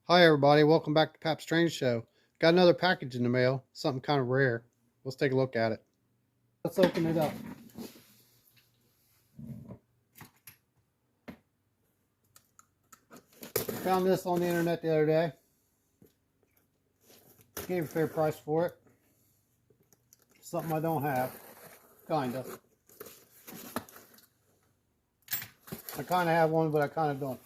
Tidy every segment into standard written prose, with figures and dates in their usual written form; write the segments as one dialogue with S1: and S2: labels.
S1: Hi everybody, welcome back to Pap's Strange Show. Got another package in the mail, something kind of rare. Let's take a look at it. Let's open it up. Found this on the internet the other day. Gave a fair price for it. Something I don't have. Kinda. I kinda have one, but I kinda don't.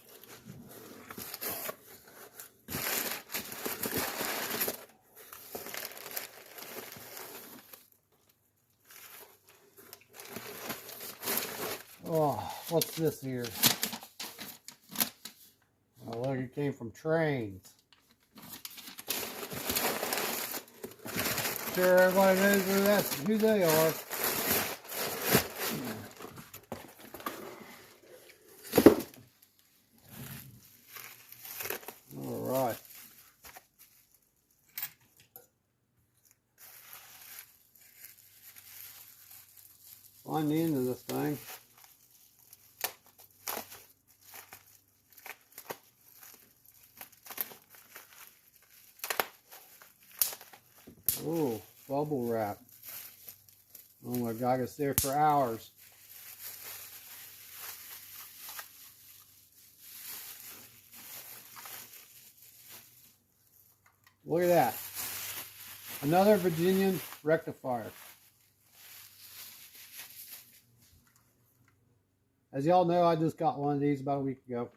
S1: Oh, what's this here? Oh, look, it came from trains. Sure, everybody knows who they are. All right. Find the end of this thing. Oh, bubble wrap. Oh my God, I could stay there for hours. Look at that. Another Athearn Rectifier. As y'all know, I just got one of these about a week ago.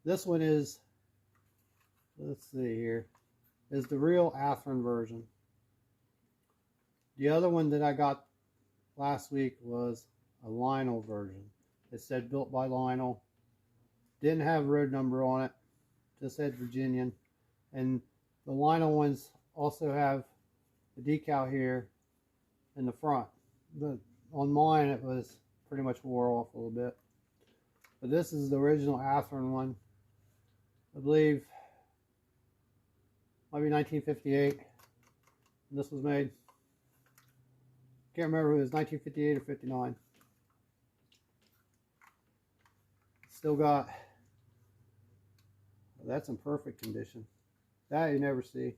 S1: This one is, let's see here, is the real Athearn version. The other one that I got last week was a Lionel version. It said built by Lionel. Didn't have road number on it. Just said Virginian. And the Lionel ones also have the decal here in the front. On mine, it was pretty much wore off a little bit. But this is the original Athearn one. I believe might be 1958. And this was made. Can't remember if it was 1958 or 59. Still got, well, that's in perfect condition. That you never see.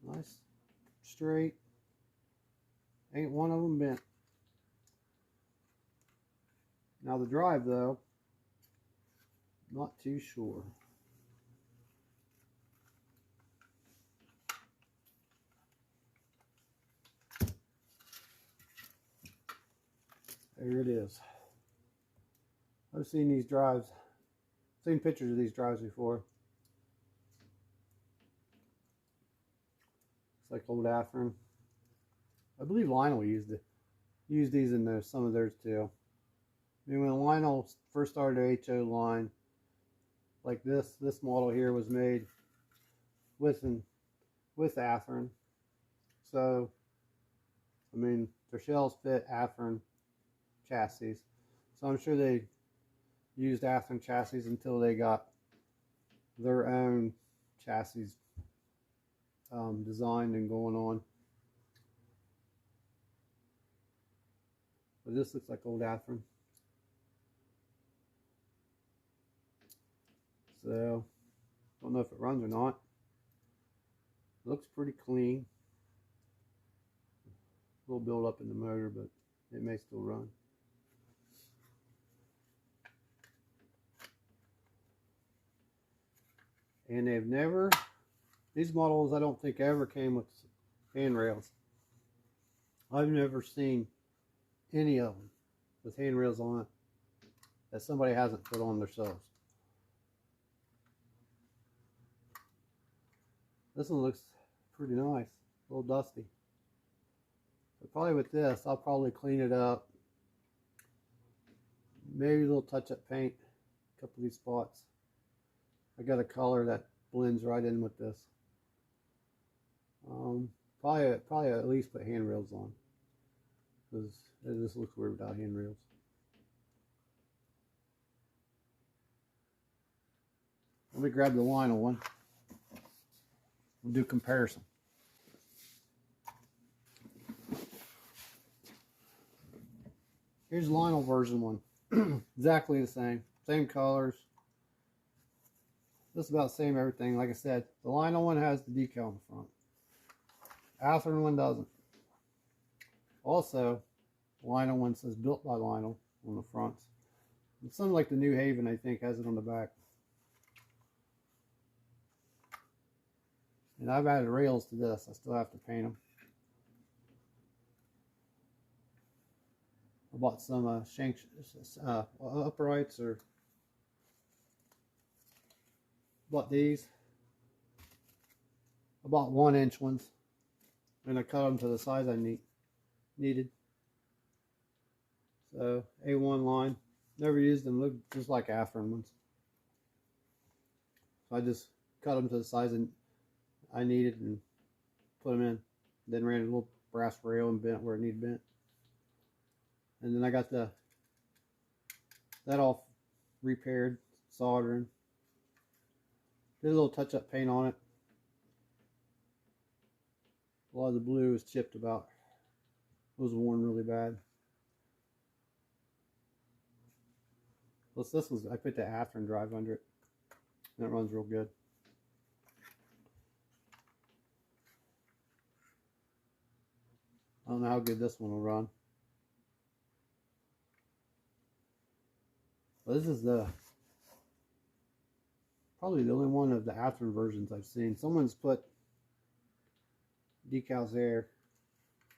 S1: Nice, straight. Ain't one of them bent. Now the drive though, not too sure. There it is. I've seen these drives, seen pictures of these drives before. It's like old Athearn. I believe Lionel used these in some of theirs too. I mean, when Lionel first started the HO line, like this model here was made with Athearn. So, I mean, their shells fit Athearn chassis. So I'm sure they used Athearn chassis until they got their own chassis designed and going on. But this looks like old Athearn. So, don't know if it runs or not. Looks pretty clean. A little build up in the motor, but it may still run. And these models I don't think ever came with handrails. I've never seen any of them with handrails on it that somebody hasn't put on themselves. This one looks pretty nice, a little dusty. But probably with this, I'll probably clean it up. Maybe a little touch-up paint, a couple of these spots. I got a color that blends right in with this. Probably at least put handrails on, because it just looks weird without handrails. Let me grab the Lionel one. We'll do comparison. Here's Lionel version 1. Exactly the same colors. Just about the same everything. Like I said, the Lionel one has the decal in the front. Athearn one doesn't. Also, the Lionel one says built by Lionel on the fronts. And something like the New Haven, I think, has it on the back. And I've added rails to this. I still have to paint them. I bought some uprights, or bought these. I bought 1-inch ones, and I cut them to the size I needed. So A1 line. Never used them. Look just like Athearn ones. So I just cut them to the size I needed and put them in. Then ran a little brass rail and bent where it needed bent. And then I got that all repaired, soldering. Did a little touch-up paint on it. A lot of the blue was chipped about. It was worn really bad. Plus this was, I put the Athearn drive under it. And it runs real good. I don't know how good this one will run. But this is probably the only one of the Athearn versions I've seen. Someone's put decals there.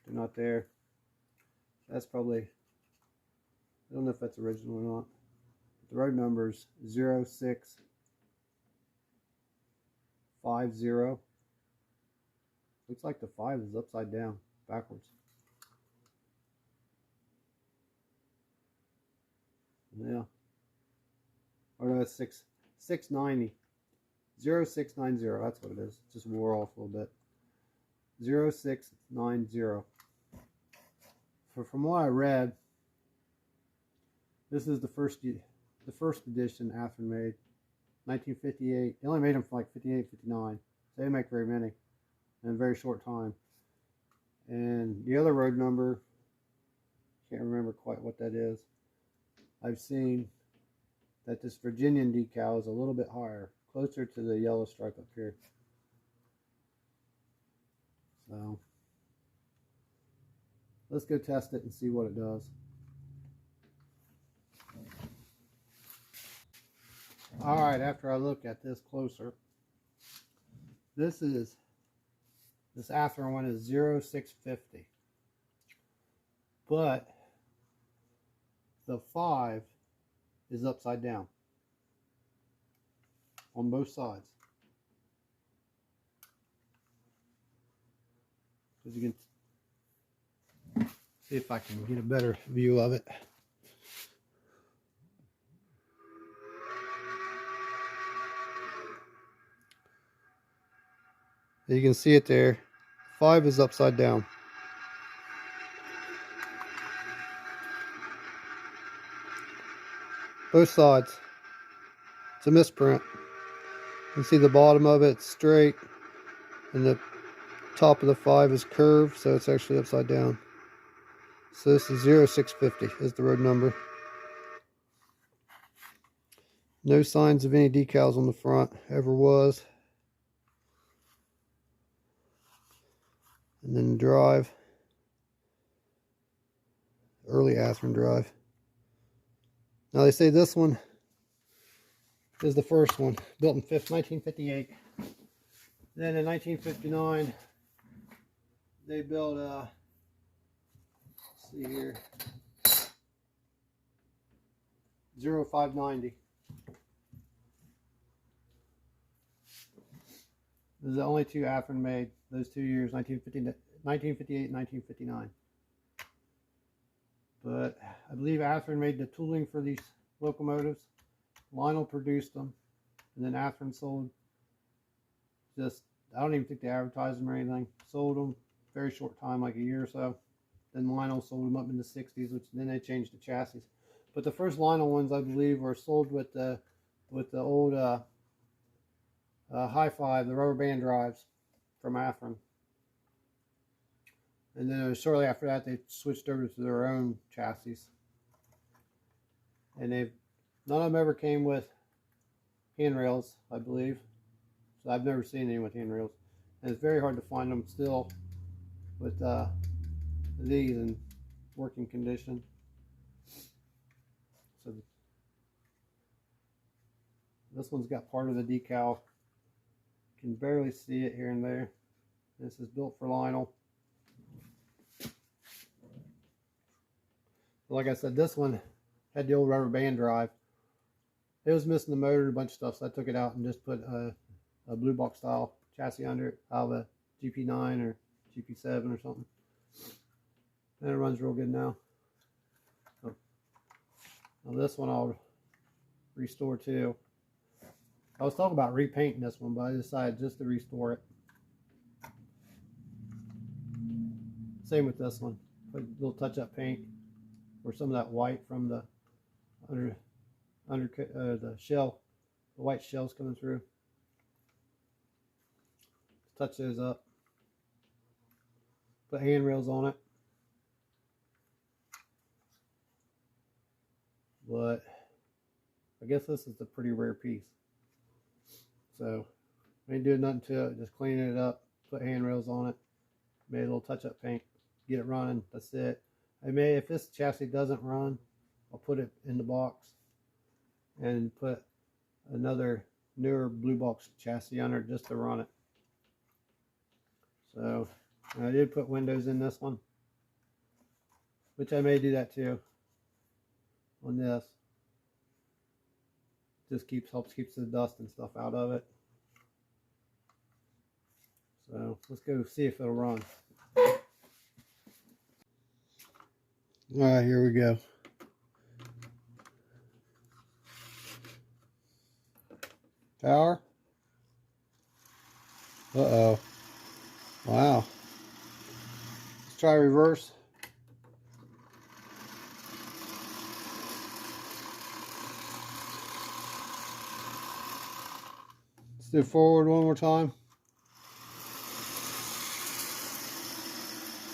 S1: They're not there. That's probably, I don't know if that's original or not. The road number's 0650. Looks like the 5 is upside down, backwards. Yeah. Or no, it's 690. 0690. That's what it is. Just wore off a little bit. 0690. From what I read, this is the first edition Athearn made, 1958. They only made them for like 58, 59. So they didn't make very many in a very short time. And the other road number, can't remember quite what that is. I've seen that this Virginian decal is a little bit higher, closer to the yellow stripe up here. So let's go test it and see what it does. All right, after I look at this closer, this Athearn one is 0650, but the 5 is upside down on both sides. As you can see if I can get a better view of it. You can see it there. 5 is upside down. Both sides. It's a misprint. You can see the bottom of it straight, and the top of the 5 is curved, so it's actually upside down. So this is 0650 is the road number. No signs of any decals on the front, ever was. And then the drive, early Athearn drive. Now they say this one is the first one, built in 1958. Then in 1959, they built let's see here, 0590. This is the only 2 Athearn made those 2 years, 1958 and 1959. But I believe Athearn made the tooling for these locomotives. Lionel produced them, and then Athearn sold. Just, I don't even think they advertised them or anything. Sold them very short time, like a year or so. Then Lionel sold them up in the 60s, which then they changed the chassis. But the first Lionel ones, I believe, were sold with the old High Five, the rubber band drives from Athearn. And then shortly after that, they switched over to their own chassis. and none of them ever came with handrails, I believe. So I've never seen any with handrails, and it's very hard to find them still with these in working condition. So this one's got part of the decal. You can barely see it here and there. This is built for Lionel. Like I said, this one had the old rubber band drive. It was missing the motor and a bunch of stuff, so I took it out and just put a blue box style chassis under it, out of a GP9 or GP7 or something. And it runs real good now. So, now this one I'll restore too. I was talking about repainting this one, but I decided just to restore it. Same with this one. Put a little touch-up paint or some of that white from the the shell, the white shells coming through. Touch those up. Put handrails on it. But I guess this is a pretty rare piece. So I ain't doing nothing to it, just cleaning it up, put handrails on it, made a little touch-up paint, get it running. That's it. I may, if this chassis doesn't run, I'll put it in the box and put another newer blue box chassis under it just to run it. So I did put windows in this one, which I may do that too on this. Just helps keeps the dust and stuff out of it. So let's go see if it'll run. Alright, here we go. Power. Uh-oh. Wow. Let's try reverse. Let's do forward one more time.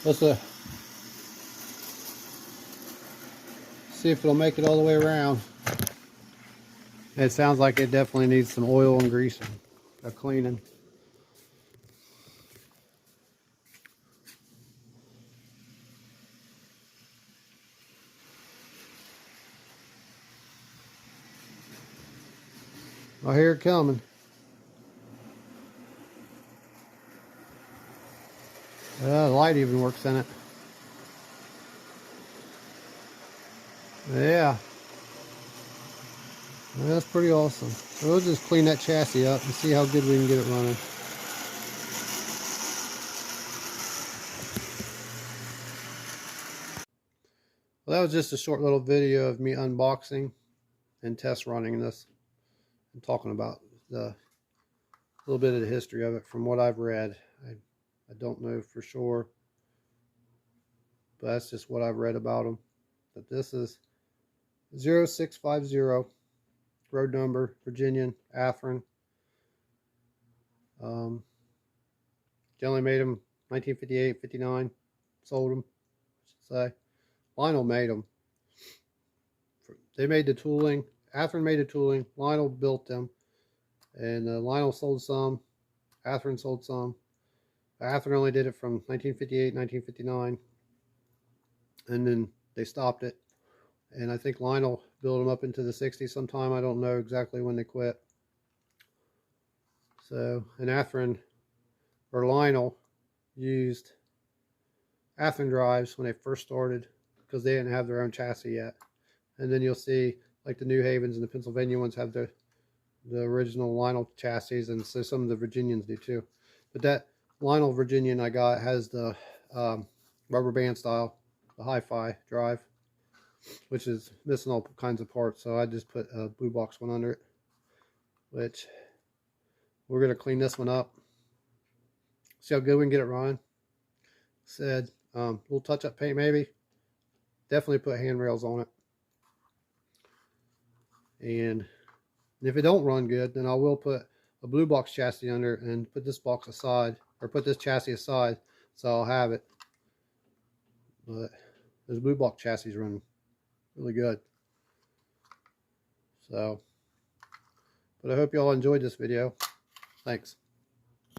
S1: Let's see if it'll make it all the way around. It sounds like it definitely needs some oil and grease and cleaning. I hear it coming. The light even works in it. Yeah. That's pretty awesome. So we'll just clean that chassis up and see how good we can get it running. Well, that was just a short little video of me unboxing and test running this and talking about the little bit of the history of it from what I've read. I don't know for sure, but that's just what I've read about them. But this is 0650, road number, Virginian, Athearn. They only made them 1958, 59, sold them, I should say. Lionel made them. They made the tooling. Athearn made the tooling. Lionel built them. And Lionel sold some. Athearn sold some. Athearn only did it from 1958, 1959. And then they stopped it. And I think Lionel built them up into the 60s sometime. I don't know exactly when they quit. So, and Athearn, or Lionel, used Athearn drives when they first started because they didn't have their own chassis yet. And then you'll see, like the New Havens and the Pennsylvania ones have the original Lionel chassis, and so some of the Virginians do too. But that Lionel Virginian I got has the rubber band style, the hi-fi drive, which is missing all kinds of parts. So I just put a blue box one under it, which we're going to clean this one up. See how good we can get it running. Said little touch-up paint maybe. Definitely put handrails on it. And if it don't run good, then I will put a blue box chassis under it and put this box aside, or put this chassis aside, so I'll have it. But those blue box chassis run really good. So, but I hope y'all enjoyed this video. Thanks.